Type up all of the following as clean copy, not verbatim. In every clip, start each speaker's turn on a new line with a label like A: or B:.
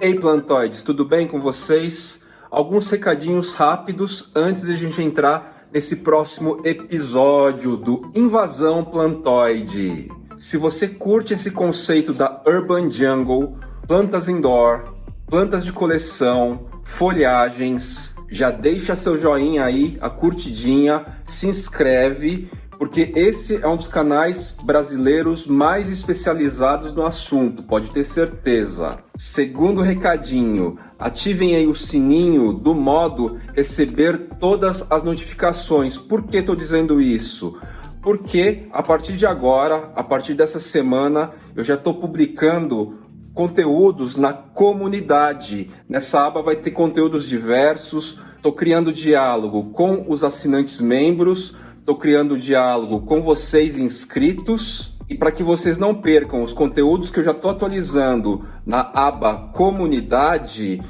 A: Ei, plantoides, tudo bem com vocês? Alguns recadinhos rápidos antes de a gente entrar nesse próximo episódio do Invasão Plantoide. Se você curte esse conceito da Urban Jungle, plantas indoor, plantas de coleção, folhagens, já deixa seu joinha aí, a curtidinha, se inscreve, porque esse é um dos canais brasileiros mais especializados no assunto, pode ter certeza. Segundo recadinho, ativem aí o sininho do modo receber todas as notificações. Por que estou dizendo isso? Porque a partir de agora, a partir dessa semana, eu já estou publicando conteúdos na comunidade. Nessa aba vai ter conteúdos diversos, estou criando diálogo com os assinantes membros, estou criando diálogo com vocês inscritos, e para que vocês não percam os conteúdos que eu já estou atualizando na aba comunidade,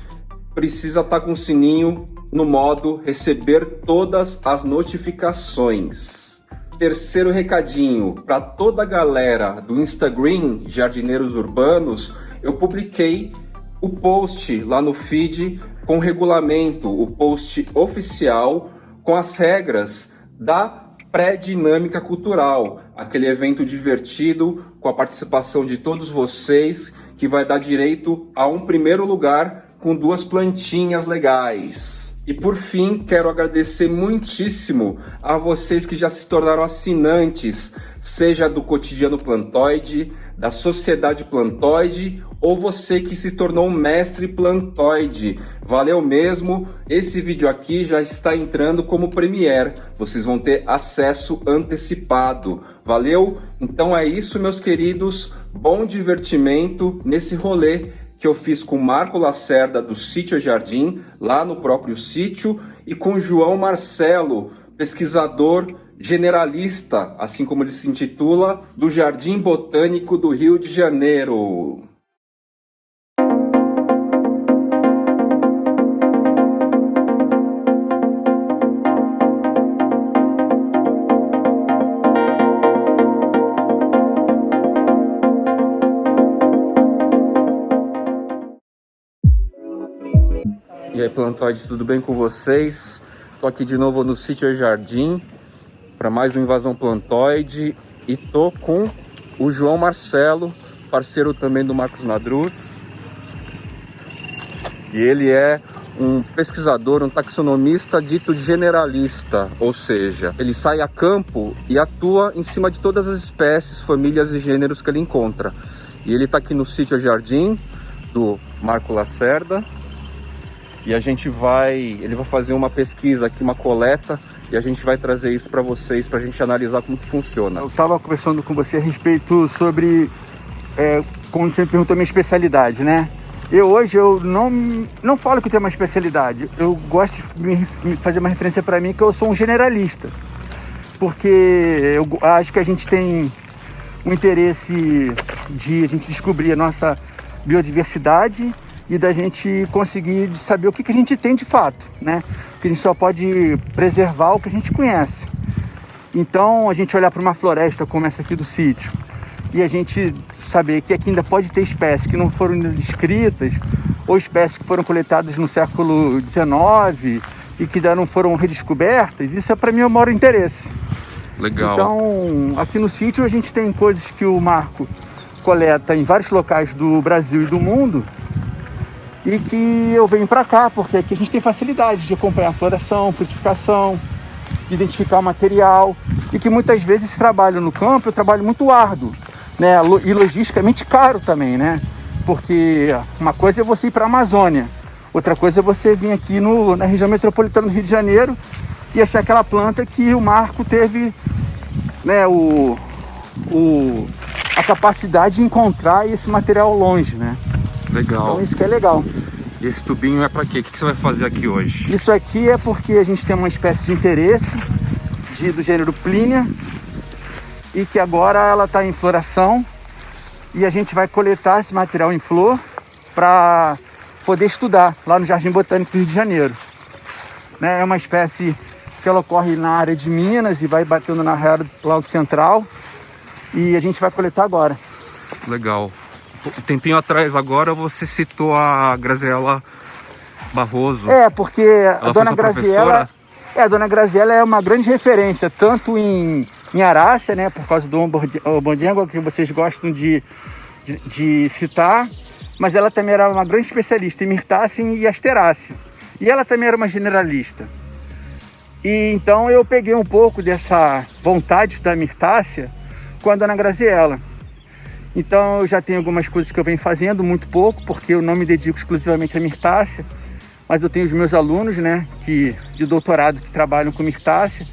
A: precisa estar com o sininho no modo receber todas as notificações. Terceiro recadinho, para toda a galera do Instagram Jardineiros Urbanos, eu publiquei o post lá no feed com o regulamento, o post oficial com as regras da pré-dinâmica cultural, aquele evento divertido com a participação de todos vocês, que vai dar direito a um primeiro lugar com 2 plantinhas legais. E por fim, quero agradecer muitíssimo a vocês que já se tornaram assinantes, seja do Cotidiano Plantoide, da Sociedade Plantoide, ou você que se tornou um mestre plantoide. Valeu mesmo, esse vídeo aqui já está entrando como Premiere, vocês vão ter acesso antecipado. Valeu? Então é isso, meus queridos, bom divertimento nesse rolê que eu fiz com o Marco Lacerda do Sítio Jardim, lá no próprio sítio, e com João Marcelo, pesquisador generalista, assim como ele se intitula, do Jardim Botânico do Rio de Janeiro. E aí, plantoides, tudo bem com vocês? Tô aqui de novo no Sítio Jardim para mais uma Invasão Plantoide e tô com o João Marcelo, parceiro também do Marcos Nadruz. E ele é um pesquisador, um taxonomista dito generalista, ou seja, ele sai a campo e atua em cima de todas as espécies, famílias e gêneros que ele encontra. E ele tá aqui no Sítio Jardim do Marco Lacerda. E ele vai fazer uma pesquisa aqui, uma coleta, e a gente vai trazer isso para vocês, para a gente analisar como que funciona.
B: Eu estava conversando com você a respeito sobre, como você me perguntou, minha especialidade, né? Hoje eu não falo que eu tenho uma especialidade, eu gosto de fazer uma referência para mim que eu sou um generalista, porque eu acho que a gente tem um interesse de a gente descobrir a nossa biodiversidade e da gente conseguir saber o que a gente tem de fato, né? Porque a gente só pode preservar o que a gente conhece. Então, a gente olhar para uma floresta como essa aqui do sítio e a gente saber que aqui ainda pode ter espécies que não foram descritas ou espécies que foram coletadas no século XIX e que ainda não foram redescobertas, isso é para mim o maior interesse.
A: Legal.
B: Então, aqui no sítio a gente tem coisas que o Marco coleta em vários locais do Brasil e do mundo, e que eu venho para cá, porque aqui a gente tem facilidade de acompanhar a floração, frutificação, de identificar o material, e que muitas vezes esse trabalho no campo é um trabalho muito árduo, né? E logisticamente caro também, né? Porque uma coisa é você ir para a Amazônia, outra coisa é você vir aqui na região metropolitana do Rio de Janeiro e achar aquela planta que o Marco teve, né, a capacidade de encontrar esse material longe, né?
A: Legal.
B: Então isso que é legal.
A: E esse tubinho é para quê? O que você vai fazer aqui hoje?
B: Isso aqui é porque a gente tem uma espécie de interesse do gênero Plínia e que agora ela está em floração e a gente vai coletar esse material em flor para poder estudar lá no Jardim Botânico do Rio de Janeiro. Né? É uma espécie que ela ocorre na área de Minas e vai batendo na área do Planalto Central e a gente vai coletar agora.
A: Legal. Um tempinho atrás agora você citou a Graziela Barroso.
B: Porque
A: Ela foi sua professora?
B: A dona Graziela é uma grande referência, tanto em arácea, né, por causa do Ombandinga, que vocês gostam de citar, mas ela também era uma grande especialista em Myrtácea e Asterácea. E ela também era uma generalista. E então eu peguei um pouco dessa vontade da Myrtácea com a dona Graziela. Então eu já tenho algumas coisas que eu venho fazendo, muito pouco, porque eu não me dedico exclusivamente à Myrtácea, mas eu tenho os meus alunos, né, de doutorado que trabalham com Myrtácea.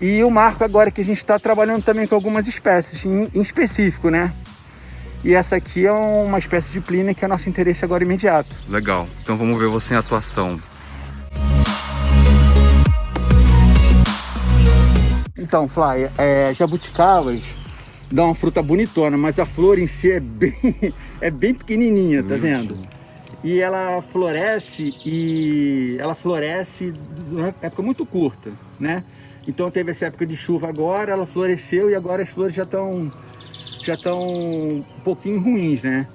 B: E o Marco agora que a gente está trabalhando também com algumas espécies, em específico, né? E essa aqui é uma espécie de Plínia que é nosso interesse agora imediato.
A: Legal, então vamos ver você em atuação.
B: Então, Fly, jabuticabas dão uma fruta bonitona, mas a flor em si é bem pequenininha, tá vendo? E ela floresce numa época muito curta, né? Então teve essa época de chuva agora, ela floresceu e agora as flores já estão um pouquinho ruins, né?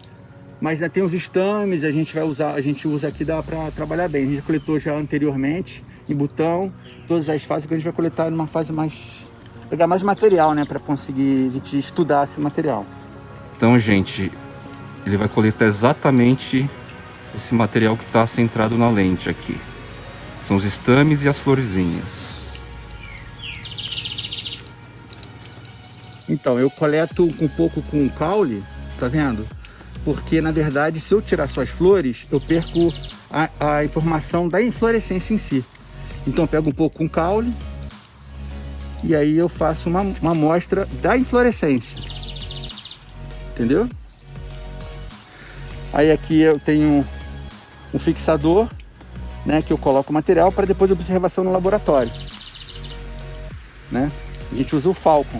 B: Mas ainda tem os estames, a gente usa aqui, dá para trabalhar bem. A gente coletou já anteriormente em botão, todas as fases que a gente vai coletar numa fase pegar mais material, né, para conseguir a gente estudar esse material.
A: Então, gente, ele vai coletar exatamente esse material que está centrado na lente aqui. São os estames e as florezinhas.
B: Então, eu coleto um pouco com caule, tá vendo? Porque, na verdade, se eu tirar só as flores, eu perco a informação da inflorescência em si. Então, eu pego um pouco com caule e aí eu faço uma amostra da inflorescência. Entendeu? Aí aqui eu tenho um fixador, né, que eu coloco o material para depois de observação no laboratório, né? A gente usa o Falcon.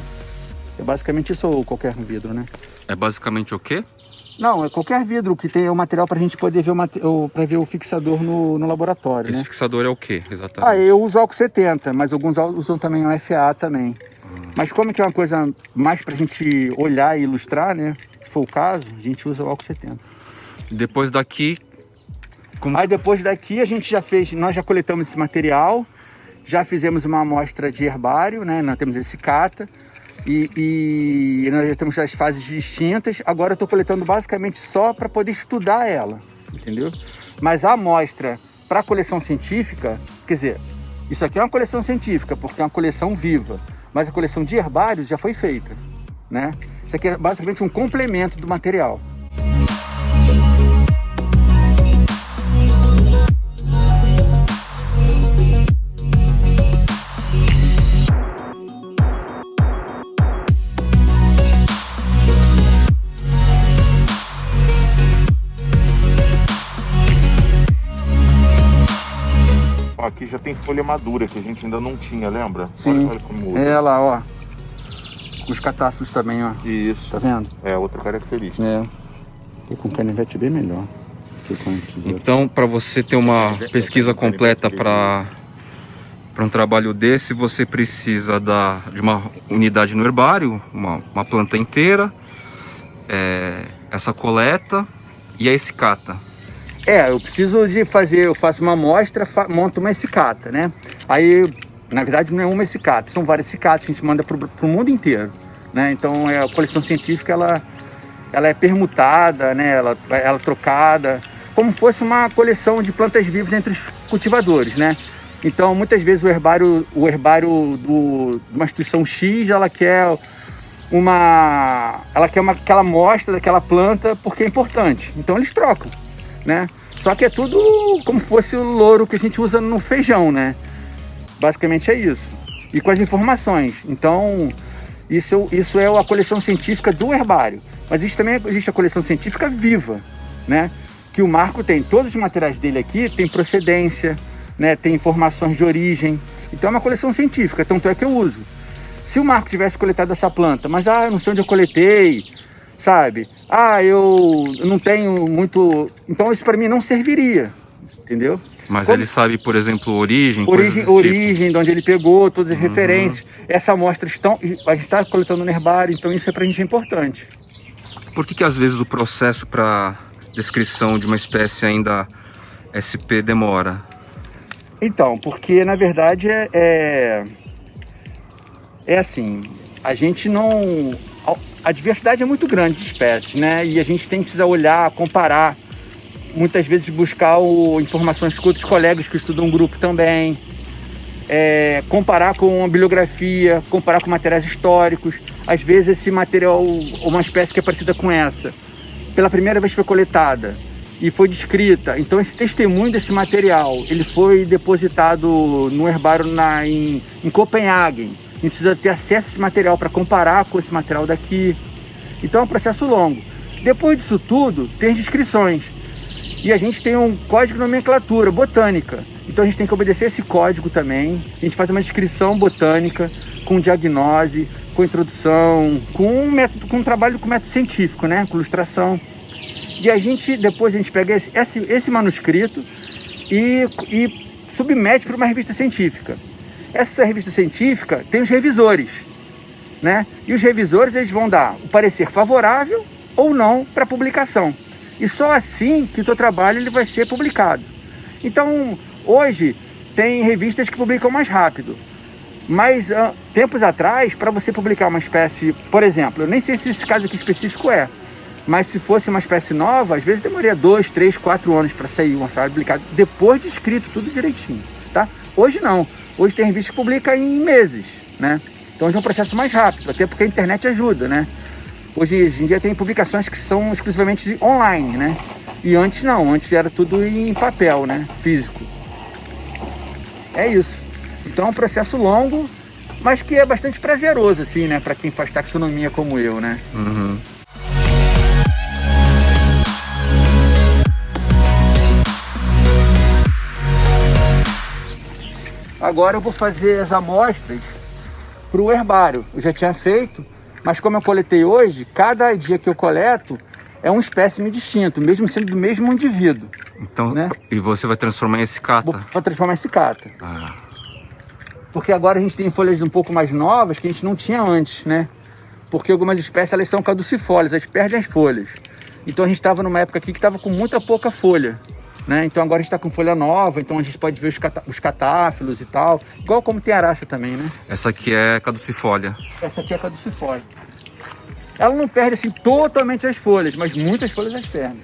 B: É basicamente isso ou qualquer vidro, né?
A: É basicamente o quê?
B: Não, é qualquer vidro que tenha o material para a gente poder ver o fixador no laboratório.
A: Esse
B: né?
A: fixador é o quê, exatamente?
B: Eu uso álcool 70, mas alguns usam também o FA também. Mas como que é uma coisa mais para a gente olhar e ilustrar, né? Se for o caso, a gente usa o álcool 70.
A: Depois daqui...
B: Aí depois daqui nós já coletamos esse material, já fizemos uma amostra de herbário, né? Nós temos esse cata. E nós já temos as fases distintas. Agora eu estou coletando basicamente só para poder estudar ela, entendeu? Mas a amostra para coleção científica, quer dizer, isso aqui é uma coleção científica porque é uma coleção viva, mas a coleção de herbários já foi feita, né? Isso aqui é basicamente um complemento do material.
C: Aqui já tem folha madura, que a gente ainda não tinha, lembra?
B: Sim,
C: olha como usa.
B: É lá, ó. Os catáfros também, ó.
C: Isso.
B: Tá vendo?
C: É, outra característica.
B: Tô com canivete bem melhor.
A: Então, para você ter uma pesquisa completa para um trabalho desse, você precisa de uma unidade no herbário, uma planta inteira, essa coleta e a escata.
B: Eu preciso de fazer, eu faço uma amostra, monto uma escata, né? Aí, na verdade, não é uma escata, são várias escatas, a gente manda pro mundo inteiro, né? Então, a coleção científica, ela é permutada, né? Ela é trocada, como fosse uma coleção de plantas vivas entre os cultivadores, né? Então, muitas vezes o herbário de uma instituição X, ela quer aquela amostra daquela planta porque é importante. Então, eles trocam, né? Só que é tudo como se fosse o louro que a gente usa no feijão, né? Basicamente é isso. E com as informações. Então, isso é a coleção científica do herbário. Mas existe a coleção científica viva, né? Que o Marco tem. Todos os materiais dele aqui tem procedência, né? Tem informações de origem. Então é uma coleção científica, tanto é que eu uso. Se o Marco tivesse coletado essa planta, mas eu não sei onde eu coletei, sabe? Eu não tenho muito... Então isso para mim não serviria, entendeu?
A: Mas ele sabe, por exemplo, origem,
B: de onde ele pegou, todas as referências. Essa amostra a gente está coletando no herbário, então isso para a gente é importante.
A: por que às vezes o processo para descrição de uma espécie ainda SP demora?
B: Então, porque na verdade é assim, a gente não... A diversidade é muito grande de espécies, né? E a gente precisa olhar, comparar, muitas vezes buscar informações com outros colegas que estudam um grupo também, comparar com a bibliografia, comparar com materiais históricos. Às vezes esse material, uma espécie que é parecida com essa, pela primeira vez foi coletada e foi descrita. Então esse testemunho desse material, ele foi depositado no herbário em Copenhague. A gente precisa ter acesso a esse material para comparar com esse material daqui. Então é um processo longo. Depois disso tudo, tem as descrições. E a gente tem um código de nomenclatura botânica. Então a gente tem que obedecer esse código também. A gente faz uma descrição botânica, com diagnose, com introdução, com um trabalho com método científico, né? Com ilustração. E depois a gente pega esse manuscrito e submete para uma revista científica. Essa revista científica tem os revisores, né? E os revisores, eles vão dar o parecer favorável ou não para publicação. E só assim que o seu trabalho ele vai ser publicado. Então, hoje, tem revistas que publicam mais rápido. Mas, tempos atrás, para você publicar uma espécie, por exemplo, eu nem sei se esse caso aqui específico mas se fosse uma espécie nova, às vezes demoraria 2, 3, 4 anos para sair uma trabalho publicado, depois de escrito, tudo direitinho, tá? Hoje não. Hoje tem revista que publica em meses, né? Então hoje é um processo mais rápido, até porque a internet ajuda, né? Hoje em dia tem publicações que são exclusivamente online, né? E antes não, antes era tudo em papel, né? Físico. É isso. Então é um processo longo, mas que é bastante prazeroso, assim, né? Para quem faz taxonomia como eu, né?
A: Uhum.
B: Agora eu vou fazer as amostras para o herbário. Eu já tinha feito, mas como eu coletei hoje, cada dia que eu coleto é um espécime distinto, mesmo sendo do mesmo indivíduo.
A: Então,
B: né?
A: E você vai transformar em cicata?
B: Vou transformar em cicata.
A: Ah.
B: Porque agora a gente tem folhas um pouco mais novas que a gente não tinha antes, né? Porque algumas espécies elas são caducifólias, elas perdem as folhas. Então a gente estava numa época aqui que estava com muita pouca folha. Né? Então agora a gente está com folha nova, então a gente pode ver os catáfilos e tal. Igual como tem araça também, né?
A: Essa aqui é caducifólia.
B: Essa aqui é caducifólia. Ela não perde assim totalmente as folhas, mas muitas folhas elas perdem.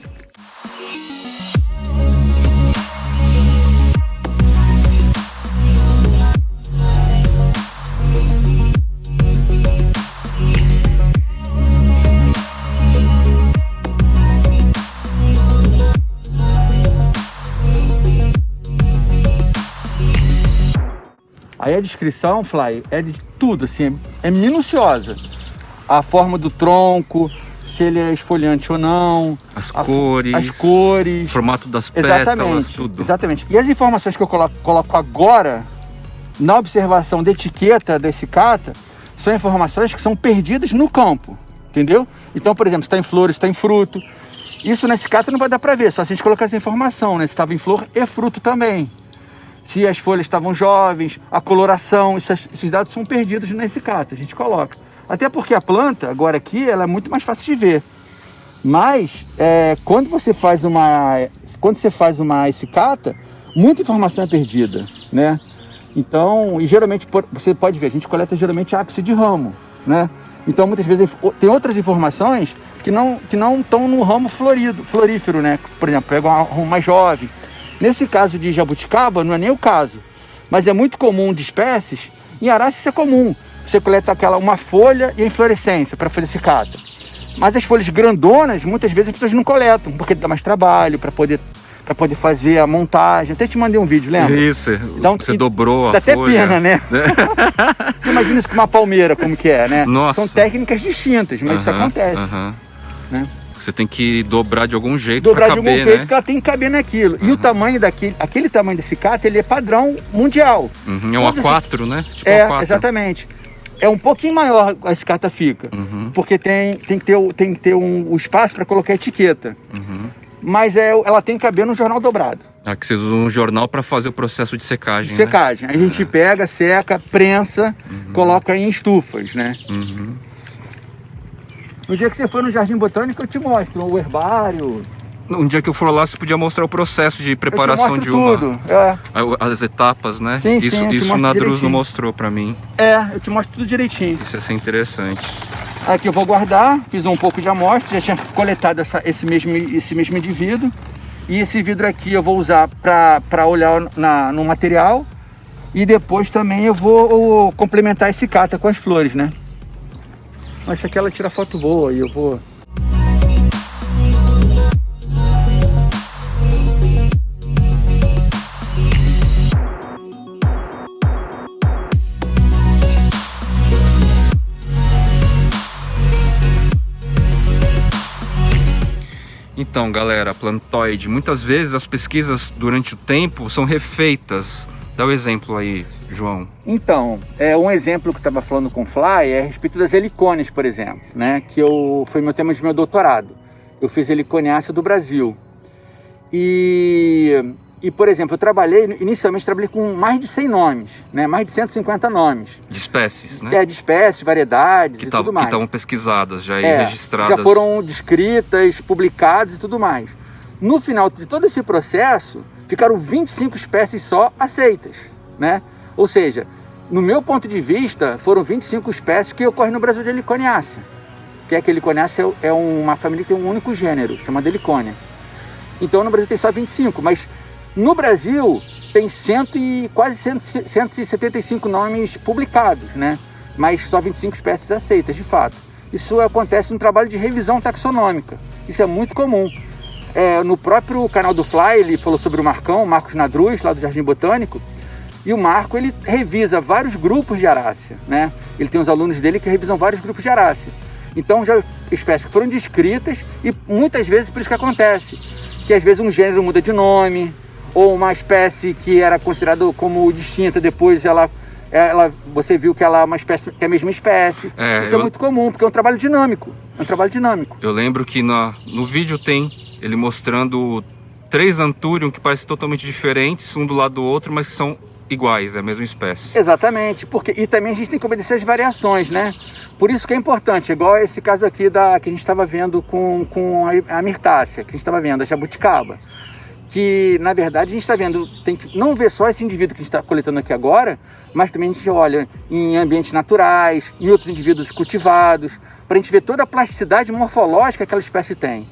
B: Aí a descrição, Fly, é de tudo, assim, é minuciosa. A forma do tronco, se ele é esfoliante ou não.
A: As cores. O formato das pétalas, tudo.
B: Exatamente. E as informações que eu coloco agora, na observação da etiqueta desse cata, são informações que são perdidas no campo, entendeu? Então, por exemplo, se está em flor, se está em fruto. Isso nesse cata não vai dar para ver, só se a gente colocar essa informação, né? Se estava em flor e fruto também. Se as folhas estavam jovens, a coloração, esses dados são perdidos nesse cata, a gente coloca. Até porque a planta, agora aqui, ela é muito mais fácil de ver. Mas, quando você faz uma esse cata, muita informação é perdida, né? Então, e geralmente, você pode ver, a gente coleta geralmente ápice de ramo, né? Então, muitas vezes, tem outras informações que não estão no ramo florífero, né? Por exemplo, pega um ramo mais jovem. Nesse caso de jabuticaba, não é nem o caso, mas é muito comum de espécies, em araça isso é comum, você coleta uma folha e a inflorescência para fazer esse cata. Mas as folhas grandonas, muitas vezes as pessoas não coletam, porque dá mais trabalho para poder fazer a montagem. Até te mandei um vídeo, lembra?
A: Isso, então, você dobrou a
B: folha. Dá até pena, né?
A: Você
B: imagina isso com uma palmeira, como que é, né?
A: Nossa.
B: São técnicas distintas, mas isso acontece. Né?
A: Você tem que dobrar de algum jeito
B: para
A: caber,
B: de algum jeito, que ela tem que caber naquilo. E o tamanho aquele tamanho desse cata, ele é padrão mundial.
A: É um A4, né? Tipo
B: A4. Exatamente. É um pouquinho maior esse cata fica, porque tem que ter o espaço para colocar a etiqueta. Mas ela tem que caber no jornal dobrado.
A: Que você usa um jornal para fazer o processo de secagem.
B: Secagem.
A: Né?
B: A gente pega, seca, prensa, coloca em estufas, né? No dia que você for no Jardim Botânico, eu te mostro o herbário.
A: Um dia que eu for lá, você podia mostrar o processo de preparação de
B: tudo.
A: as etapas, né?
B: Sim,
A: isso na Drus não mostrou pra mim.
B: Eu te mostro tudo direitinho.
A: Isso ia ser interessante.
B: Aqui eu vou guardar, fiz um pouco de amostra, já tinha coletado esse mesmo indivíduo. E esse vidro aqui eu vou usar para olhar no material. E depois também eu vou complementar esse cata com as flores, né? Acho que ela tira foto boa e eu vou...
A: Então, galera, plantoide, muitas vezes as pesquisas durante o tempo são refeitas. Dá um exemplo aí, João.
B: Então, um exemplo que eu estava falando com o Fly é a respeito das helicônias, por exemplo, né? Que foi meu tema de meu doutorado. Eu fiz heliconiácea do Brasil. E, por exemplo, inicialmente trabalhei com mais de 100 nomes, né? Mais de 150 nomes.
A: De espécies, né?
B: De espécies, variedades e tudo mais.
A: Que estavam pesquisadas já e registradas.
B: Já foram descritas, publicadas e tudo mais. No final de todo esse processo, ficaram 25 espécies só aceitas, né? Ou seja, no meu ponto de vista, foram 25 espécies que ocorrem no Brasil de heliconiácea. Que é que a heliconiácea é uma família que tem um único gênero, chamado helicônia. Então no Brasil tem só 25, mas no Brasil tem quase 175 nomes publicados, né? Mas só 25 espécies aceitas, de fato. Isso acontece no trabalho de revisão taxonômica. Isso é muito comum. No próprio canal do Fly, ele falou sobre o Marcos Nadruz, lá do Jardim Botânico. E o Marco, ele revisa vários grupos de arácea, né? Ele tem os alunos dele que revisam vários grupos de arácea. Então, já espécies que foram descritas e muitas vezes por isso que acontece. Que às vezes um gênero muda de nome, ou uma espécie que era considerada como distinta, depois você viu que ela é uma espécie, que é a mesma espécie. Isso é muito comum, porque é um trabalho dinâmico. Eu
A: lembro que no vídeo tem ele mostrando 3 Anthurium que parecem totalmente diferentes, um do lado do outro, mas que são iguais, é a mesma espécie.
B: Exatamente, e também a gente tem que obedecer as variações, né? Por isso que é importante, igual esse caso aqui que a gente estava vendo com a mirtácea, que a gente estava vendo, a jabuticaba. Que, na verdade, a gente está vendo, tem que não ver só esse indivíduo que a gente está coletando aqui agora, mas também a gente olha em ambientes naturais, em outros indivíduos cultivados, para a gente ver toda a plasticidade morfológica que aquela espécie tem.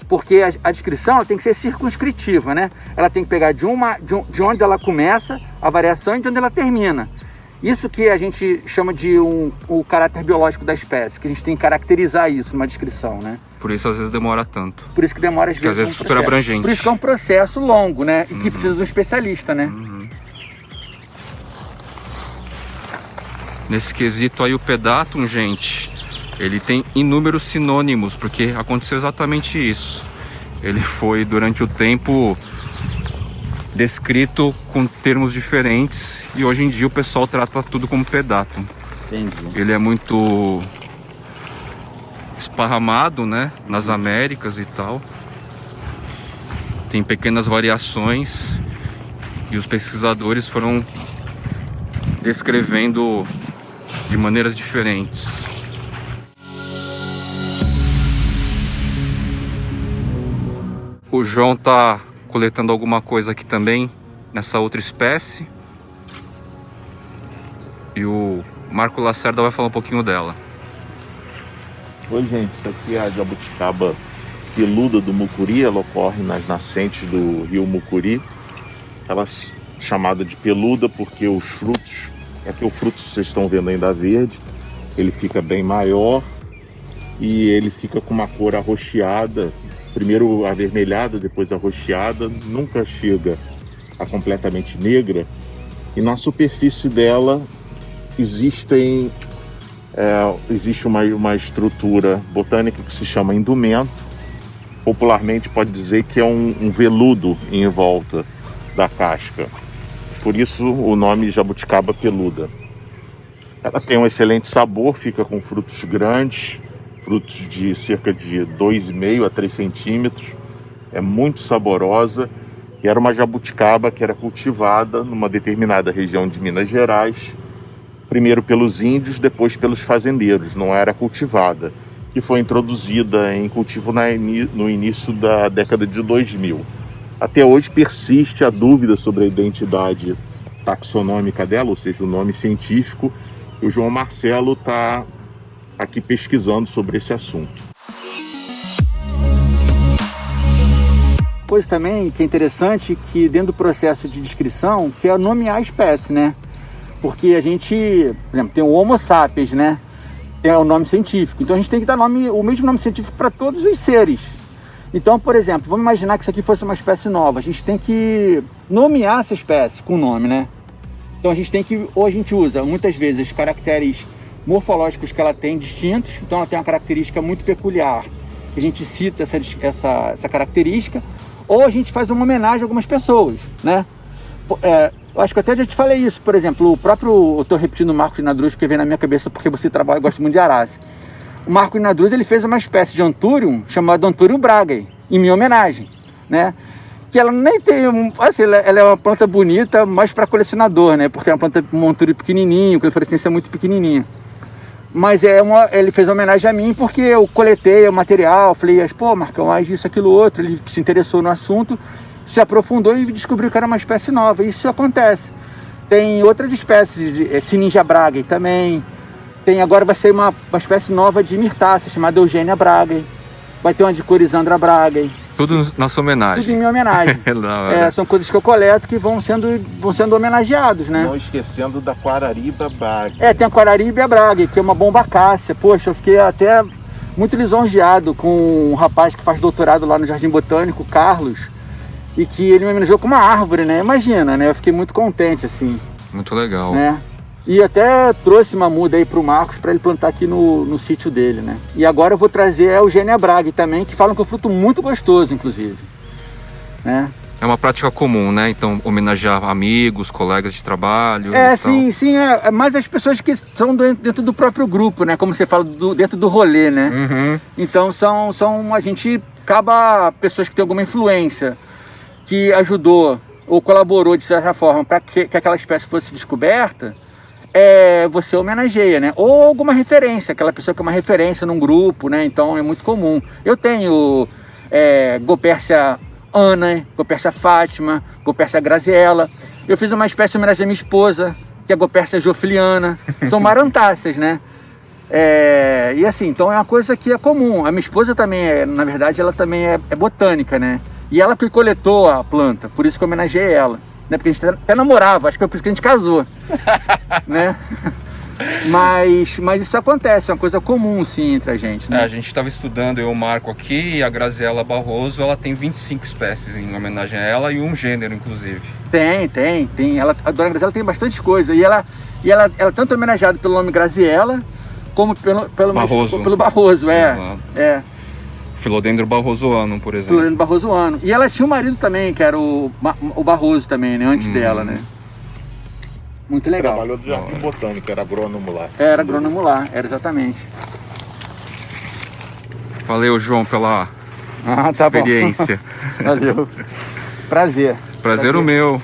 B: Porque a descrição ela tem que ser circunscritiva, né? Ela tem que pegar de onde ela começa a variação e de onde ela termina. Isso que a gente chama de o caráter biológico da espécie, que a gente tem que caracterizar isso numa descrição, né?
A: Por isso às vezes demora tanto.
B: Por isso que demora às vezes.
A: Às vezes super abrangente.
B: Por isso que é um processo longo, né? E que precisa de um especialista, né?
A: Nesse quesito aí o Pedatum, gente, ele tem inúmeros sinônimos, porque aconteceu exatamente isso. Ele foi durante o tempo descrito com termos diferentes e hoje em dia o pessoal trata tudo como Pedatum.
B: Entendi.
A: Ele é muito esparramado, né, nas Américas e tal. Tem pequenas variações e os pesquisadores foram descrevendo de maneiras diferentes. O João tá coletando alguma coisa aqui também nessa outra espécie e o Marco Lacerda vai falar um pouquinho dela.
C: Oi, gente, isso aqui é a jabuticaba peluda do Mucuri. Ela ocorre nas nascentes do rio Mucuri. Ela é chamada de peluda porque os frutos, aqui o fruto vocês estão vendo ainda verde, ele fica bem maior e ele fica com uma cor arroxeada, primeiro avermelhada, depois arroxeada, nunca chega a completamente negra. E na superfície dela existe uma estrutura botânica que se chama indumento. Popularmente pode dizer que é um veludo em volta da casca. Por isso o nome jabuticaba peluda. Ela tem um excelente sabor, fica com frutos grandes, frutos de cerca de 2,5 a 3 centímetros. É muito saborosa. E era uma jabuticaba que era cultivada numa determinada região de Minas Gerais, primeiro pelos índios, depois pelos fazendeiros, não era cultivada. que foi introduzida em cultivo no início da década de 2000. Até hoje persiste a dúvida sobre a identidade taxonômica dela, ou seja, o nome científico. O João Marcelo está aqui pesquisando sobre esse assunto.
B: Coisa também que é interessante, que dentro do processo de descrição, que é nomear a espécie, né? Porque a gente, por exemplo, tem o Homo sapiens, né? Tem o nome científico. Então a gente tem que dar o mesmo nome científico para todos os seres. Então, por exemplo, vamos imaginar que isso aqui fosse uma espécie nova. A gente tem que nomear essa espécie com nome, né? Então a gente tem que, ou a gente usa muitas vezes os caracteres morfológicos que ela tem distintos. Então ela tem uma característica muito peculiar, que a gente cita essa característica, ou a gente faz uma homenagem a algumas pessoas, né? Eu acho que até já te falei isso, por exemplo, eu estou repetindo o Marcos Inadruz, porque vem na minha cabeça porque você trabalha e gosta muito de Arace. O Marcos Inadruz, ele fez uma espécie de Anthurium chamada Anthurium bragae, em minha homenagem, né? Que ela nem tem, assim, ela é uma planta bonita, mais para colecionador, né? Porque é uma planta, um Anthurium pequenininho, com inflorescência muito pequenininha. Mas ele fez uma homenagem a mim porque eu coletei o material, falei, pô, Marcão, mais isso, aquilo, outro. Ele se interessou no assunto, se aprofundou e descobriu que era uma espécie nova. Isso acontece. Tem outras espécies, Siningia bragae também. Agora vai ser uma espécie nova de mirtácea, chamada Eugênia bragae. Vai ter uma de Corisandra bragae.
A: Tudo na sua homenagem.
B: Tudo em minha homenagem. São coisas que eu coleto que vão sendo homenageados, né?
C: Não esquecendo da Quarariba bragae.
B: Tem a Quarariba bragae, que é uma bombacácea. Poxa, eu fiquei até muito lisonjeado com um rapaz que faz doutorado lá no Jardim Botânico, Carlos, e que ele me homenageou com uma árvore, né? Imagina, né? Eu fiquei muito contente, assim.
A: Muito legal.
B: Né? E até trouxe uma muda aí pro Marcos para ele plantar aqui no sítio dele, né? E agora eu vou trazer a Eugênia bragae também, que falam que é um fruto muito gostoso, inclusive. Né?
A: É uma prática comum, né? Então, homenagear amigos, colegas de trabalho.
B: Sim, é mais as pessoas que são dentro do próprio grupo, né? Como você fala, dentro do rolê, né?
A: Uhum.
B: Então, a gente acaba pessoas que têm alguma influência, que ajudou ou colaborou de certa forma para que aquela espécie fosse descoberta. Você homenageia, né? Ou alguma referência, aquela pessoa que é uma referência num grupo, né? Então é muito comum. Eu tenho Gopérsia Ana, Gopérsia Fátima, Gopérsia Graziella. Eu fiz uma espécie em homenagem à minha esposa, que é a Gopérsia Jofliana. São marantáceas, né? E assim, então é uma coisa que é comum. A minha esposa também na verdade, ela também é botânica, né? E ela que coletou a planta, por isso que eu homenageei ela. Né? Porque a gente até namorava, acho que é por isso que a gente casou. Né? Mas isso acontece, é uma coisa comum sim entre a gente, né?
A: A gente estava estudando, eu Marco aqui, e a Graziella Barroso, ela tem 25 espécies em homenagem a ela e um gênero, inclusive.
B: Tem. A dona Graziella tem bastante coisa. E ela é tanto homenageada pelo nome Graziella, como pelo
A: Barroso.
B: Pelo Barroso,
A: Philodendron barrosoanum, por exemplo.
B: Philodendron barrosoanum. E ela tinha um marido também, que era o Barroso também, né? Antes dela, né? Muito legal.
C: Trabalhou do Jardim Botânico, era agrônomo lá.
B: Era agrônomo lá, exatamente.
A: Valeu, João, pela
B: Tá
A: experiência.
B: Bom. Valeu. Prazer
A: o meu.